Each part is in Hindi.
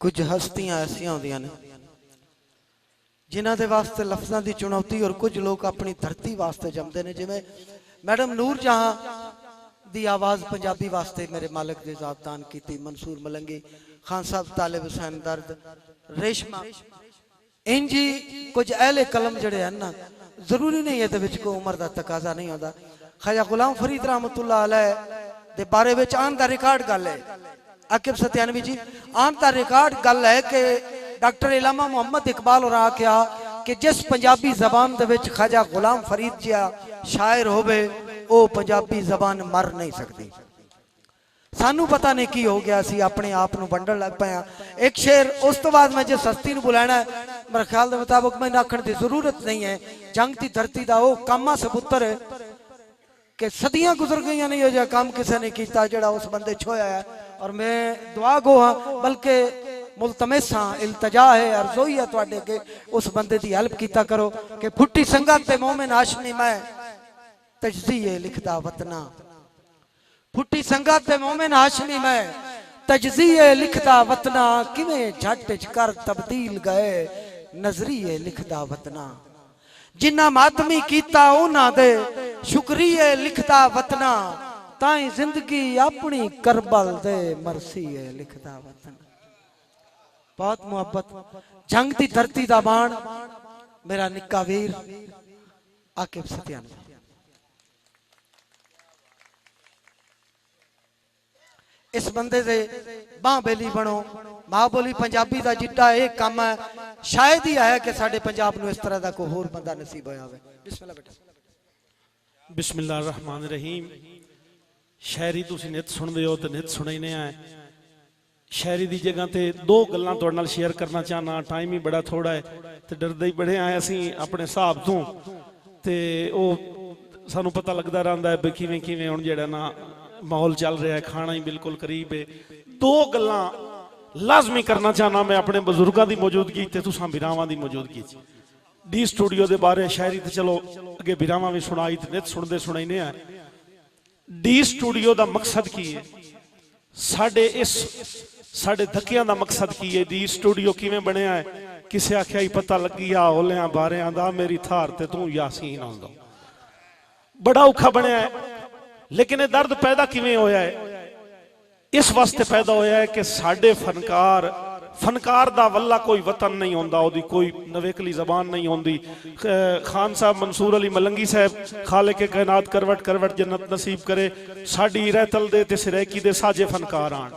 कुछ हस्तियां ऐसियां होंदियां ने जिन्हां दे वास्ते लफ्ज़ां दी चुनौती और कुछ लोग अपनी धरती वास्ते जमदे ने। जिवें मैडम नूर जहां दी आवाज़ पंजाबी वास्ते मेरे मालिक दी ज़ात दान कीती, मंसूर मलंगी, खान साहब तालिब हुसैन दर्द, रेशमा, इंजी कुछ अहले कलम जड़े हैं ना, जरूरी नहीं है कोई उम्र का तकाजा नहीं होता। ख्वाजा गुलाम फरीद रहमतुल्लाह अलैह दे बारे विच आन दा रिकॉर्ड गल है, आकिब सत्यानवी जी आन दा रिकॉर्ड गल है कि डॉक्टर इलामा मोहम्मद इकबाल और आख्या कि जिस पंजाबी जबान दे विच ख्वाजा गुलाम फरीद जिया शायर होवे वो पंजाबी जबान मर नहीं सकती। सानू पता नहीं की हो गया, सी अपने आप नू वंडण लग पे। एक शेर उस तो बाद मैं जिस हस्ती नू बुलाना है मेरे ख्याल के मुताबिक मैं आखण की जरूरत नहीं है। जंग की धरती का वो कामा सबूतर है कि सदियां गुजर गई नहीं हो जाए काम किसी ने किया जड़ा उस बंदे छोया है। और मैं दुआ गो हाँ बल्कि मुलतमिस हाँ, इल्तजा है, अर्ज़ोई है तुहाडे अगे उस बंदे की हेल्प किया करो कि फुट्टी संगत ते मोमिन हाशमी मैं तजज़िए लिखदा वतना, फुट्टी संगत ते मोमिन हाशमी मैं तजज़िए लिखदा वतना, किवें झट कर तब्दील गए नजरिए लिखदा वतना, जिन्ना मातमी कीता उन्हां दे शुक्रिए लिखदा वतना, ताई जिंदगी अपनी करबल दे मरसीए लिखदा वतना। बहुत मुहब्बत जंग की धरती दा बाण मेरा निक्का वीर आकिब सत्यानवी। इस बंदे से बां बेली बनो, मां बोली पंजाबी का जिड्डा एक काम है शायद ही आया कि साडे पंजाब नूं इस तरह का कोई होर बंदा नसीब होया होवे। बिस्मिल्लाह बेटा। बिस्मिल्लाह रहमान रहीम। शायरी तुसीं नित सुनदे हो ते नित सुनैने आ। शायरी दी जगह ते दो गल्लां तुहाडे नाल शेयर करना चाहना, टाइम ही बड़ा थोड़ा है ते डरदे ही बड़े आए असीं अपने हिसाब तो ते ओ सानू पता लगदा रहिंदा है किवें किवें हुण जिहड़ा ना माहौल चल रहा है, खाना ही बिल्कुल करीब है। दो गल्लां लाजमी करना चाहना मैं अपने बजुर्गों की मौजूदगी ते तुसां बिरावां दी मौजूदगी डी स्टूडियो के बारे शायरी ते चलो अगे बिरावां भी सुनाई ते नित सुनदे सुनाईने आ। डी स्टूडियो का मकसद की है, साडे धक्कियां का मकसद की है, डी स्टूडियो किवें बनिया है। किसे आख्या ही पता लगी आ होलियां बारियां दा मेरी थार ते तू यासीन आंदा, बड़ा औखा बनया है। लेकिन ये दर्द पैदा किवें होया है? इस वास्ते पैदा होया है कि साडे फनकार दा वल्ला कोई वतन नहीं होंदा, ओदी कोई नवेकली जबान नहीं होंदी। खान साहब मंसूर अली मलंगी साहब खाले के कायनात करवट करवट जन्नत नसीब करे, साडी रहतल दे ते सिरैकी दे साजे फनकार आन।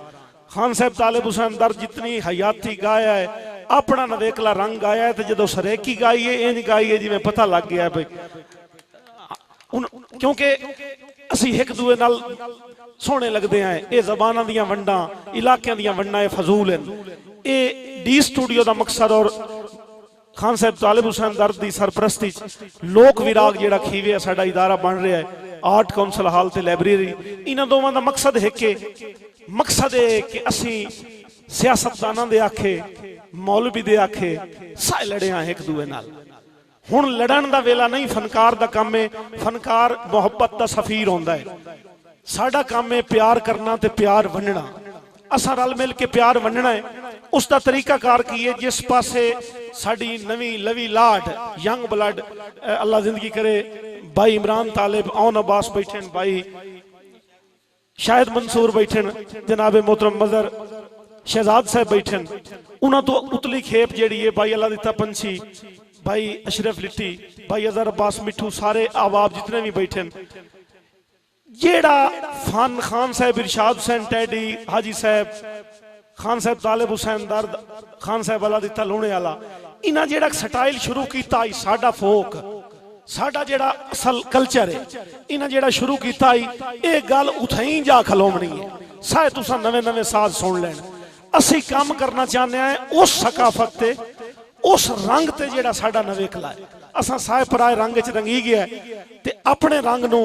खान साहब तालिब हुसैन दर जितनी हयाती गाया है अपना नवेकला रंग गाया है, तो जो सिरैकी गाई है इंज गाई है जिवें पता लग गया है भाई, क्योंकि असी एक दूए नाल सोहने लगते हैं। ये जबाना दियां वंडां इलाकों दियां वंडां फजूल हैं। ये डी स्टूडियो का मकसद और खान साहब तालिब हुसैन दर्द की सरपरस्ती लोक विराग जिहड़ा खीवे साडा इदारा बन रहा है, आर्ट काउंसिल हाल ते लाइब्रेरी, इन्हां दोवां दा मकसद है कि कि असी सियासतदानां दे आखे मौलवी दे आखे साए लड़े हैं एक दूए नाल। हुण लड़न दा वेला नहीं, फनकार दा काम है, फनकार मुहब्बत दा सफीर होंदा है। साडा काम है प्यार करना ते प्यार वंडना, असां रल मिल के प्यार वंडना है। उसका तरीकाकार की है, जिस पासे साडी नवी लवी लाड यंग ब्लड अल्लाह जिंदगी करे भाई इमरान तालिब औन अब्बास बैठे, भाई शायद मंसूर बैठे, जनाब मोहतरम मजर शहजाद साहब बैठे, उन्होंने तो उतली खेप जी है भाई अल्लाह दिता पंछी, भाई अशरफ लिट्टी, भाई अजहर अब्बास मिठू, सारे अहबाब जितने भी बैठे, जेड़ा फन खान साहब इरशाद हुसैन टैडी हाजी साहब खान साहब तालिब हुसैन दर्द खान साहब अल्लाह दिता लूणे वाला, इन्हें जेड़ा स्टाइल शुरू किया साडा फोक साडा जेड़ा असल कल्चर है, इन्हें जेड़ा शुरू किया ये गल उथई जा खलोमनी है। शायद तुसा नवे नवे साज सुन लैन। असी काम करना चाहते हैं उस सकाफत ते उस रंग ते जेड़ा साडा नवेकला है। असां साए पराए रंग च रंगी गया ते अपने रंग नू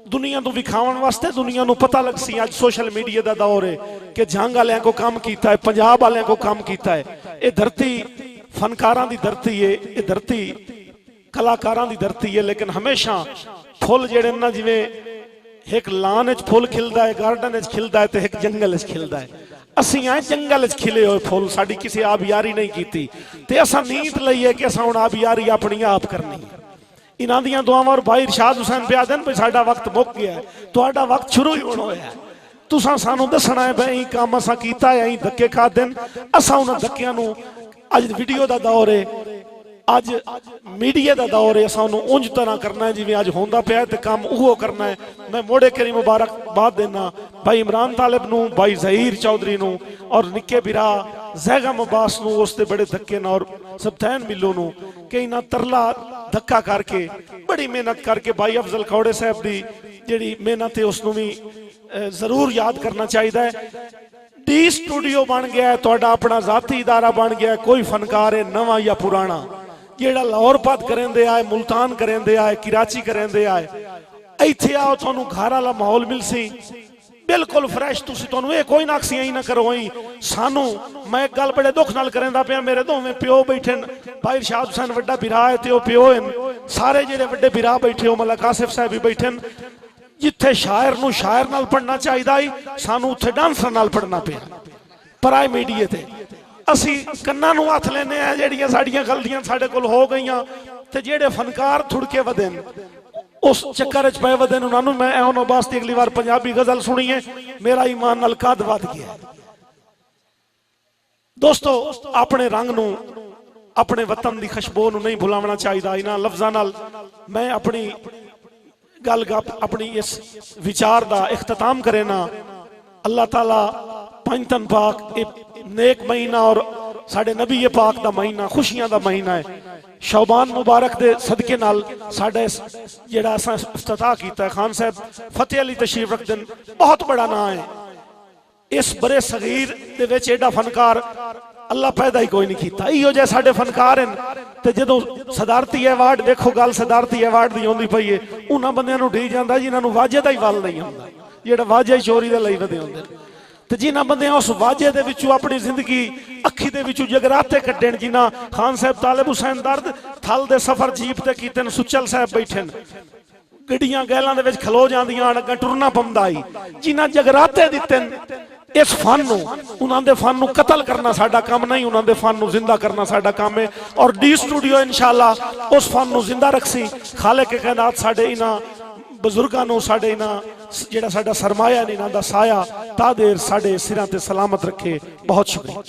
दुनिया तो विखावन वास्ते दुनिया नू पता लग सी। अज सोशल मीडिया का दौर है कि जंग वालियां को काम किया है, पंजाब वालियां को काम किया है। ये धरती फनकारां दी धरती है, ये धरती कलाकारां दी धरती है। लेकिन हमेशा फुल जेड़े ना जिवें एक लान फुल खिलता है, गार्डन खिलता है, तो एक जंगल खिलता है। ਅਸੀਂ ਆ ਜੰਗਲ 'ਚ ਖਿਲੇ ਹੋਏ ਫੁੱਲ, ਸਾਡੀ ਕਿਸੇ ਆਬਿਆਰੀ ਨਹੀਂ ਕੀਤੀ ਤੇ ਅਸਾਂ ਨੀਤ ਲਈਏ ਕਿ ਅਸਾਂ ਹੁਣ ਆਬਿਆਰੀ ਆਪਣੀ ਆਪ ਕਰਨੀ ਹੈ। ਇਹਨਾਂ ਦੀਆਂ ਦੁਆਵਾਂ। ਔਰ ਭਾਈ ਇਰਸ਼ਾਦ ਹੁਸੈਨ ਪਿਆ ਦੇਣ ਵੀ ਸਾਡਾ ਵਕਤ ਮੁੱਕ ਗਿਆ, ਤੁਹਾਡਾ ਵਕਤ ਸ਼ੁਰੂ ਹੀ ਹੋਣਾ ਹੋਇਆ। तुसां सानू दसना है भाई काम असा कीता है, अं धक्के खादे असा उन्होंने धक्कियां नू अज वीडियो का दौर है, अज मीडिया का दौर है, असा उन्होंने उंज तरह करना है जिवें अज होंदा पिया ते काम उहो करना है। मैं मोड़े करी मुबारकबाद देना भाई इमरान तालिब नू, भाई ज़हीर चौधरी नू और निक्के बिरा ज़ैगम अब्बास नू उसते बड़े धक्के न और सबतैन मिलो नू कि इन्हां तरला धक्का करके बड़ी मेहनत करके भाई अफजल खौड़े साहब की जिहड़ी मेहनत है उसनू भी जरूर याद करना चाहिए। डी स्टूडियो बन गया है, तुहाडा अपना जाती इदारा बन गया है। कोई फनकार है नवा या पुराना जेड़ा लाहौर पद करेंदे आए, मुल्तान करेंदे आए, कराची करेंदे आए, इत्थे आओ तुहानू घर वाला माहौल मिलसी बिल्कुल फ्रैश। तुसीं तुहानू ये कोई नाक्सी ही ना करो ही सानू। मैं एक गल बड़े दुख नाल करदा पिया, मेरे दोवें प्यो बैठे भाई इरशाद हुसैन वड्डा बिरा है ते ओ प्यो हैं, सारे जेड़े वड्डे बिरा बैठे हो मलक आसिफ साहब भी बैठे, जिथे शायर नू शायर नाल पढ़ना चाहिए सानू उत्थे डांसर नाल पढ़ना पिया पराए मीडिया ते। असी कन्ना नू हथ लेने आ जेड़ियां साडियां गलतियां साडे कोल हो गईयां ते जेड़े फनकार थुड़के वधे उस चक्कर च पे वधे उन्होंने मैं उन्होंने वास्ते अगली बार पंजाबी गजल सुनी है, मेरा ईमान नाल कद वध गया। दोस्तों अपने रंग नू अपने वतन की खुशबू नू नहीं भुलावना चाहिए। इन्हां लफ्ज़ां नाल मैं अपनी गल अपनी इस विचार का इख्तिताम करे ना। अल्लाह ताला पंजतन पाक एक नेक महीना और साडे नबी पाक का महीना खुशियां का महीना है। शौबान मुबारक दे सदके नाल साडा जिहड़ा असां इफ्तिताह कीता है, खान साहब फतेह अली तशरीफ रखदे न, बहुत बड़ा नाम है। इस बड़े सगीर दे विच एडा फनकार अल्लाह पैदा ही कोई नहीं किया। इहो जे साडे फनकार हैं ते जदों सदारती अवार्ड देखो, गल सदारती अवार्ड दी आउंदी पई है, उन्हां बंदियां नूं ढी जांदा जिन्हां नूं वाजे दा ही वल नहीं हुंदा, जिहड़ा वाजे चोरी दे लई वधे हुंदे ने। ते जिन्हां बंदियां उस वाजे दे विचों अपनी जिंदगी अखी दे विचों जगराते कड्डण, जिन्हां खान साहब तालिब हुसैन दर्द थल दे सफर जीप ते कीते, सुचल साहब बैठे न, गड्डियां गैलां दे विच खलो जांदियां, अग्गे टुरना पौंदा ही, जिन्हां जगराते दित्ते इस फन नूं, उन्हां दे फन नूं कतल करना साडा काम नहीं, उन्हां दे फन नूं जिंदा करना साडा काम है। और डी स्टूडियो इंशाअल्लाह उस फन नूं जिंदा रखसी। खालिक कायनात साडे इन्हां बुजुर्गां नूं, साडे इन्हां जिहड़ा साडा सरमाया ने, इन्हां दा साया ता देर साडे सिरां ते सलामत रखे। बहुत शुक्रिया।